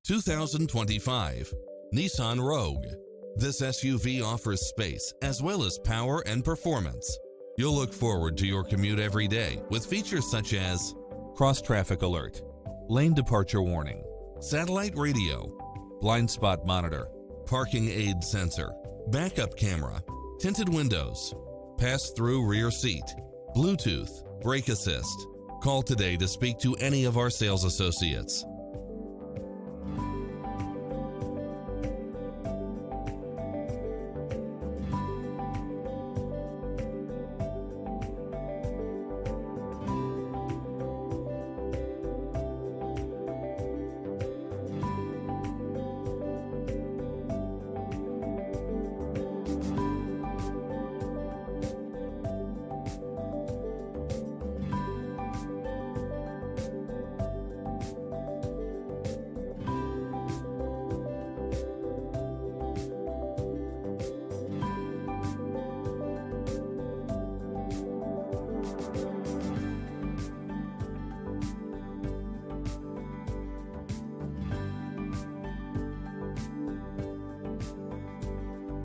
2025 Nissan Rogue. This SUV offers space as well as power and performance. You'll look forward to your commute every day with features such as cross-traffic alert, lane departure warning, satellite radio, blind spot monitor, parking aid sensor, backup camera, tinted windows, pass-through rear seat, Bluetooth, brake assist. Call today to speak to any of our sales associates.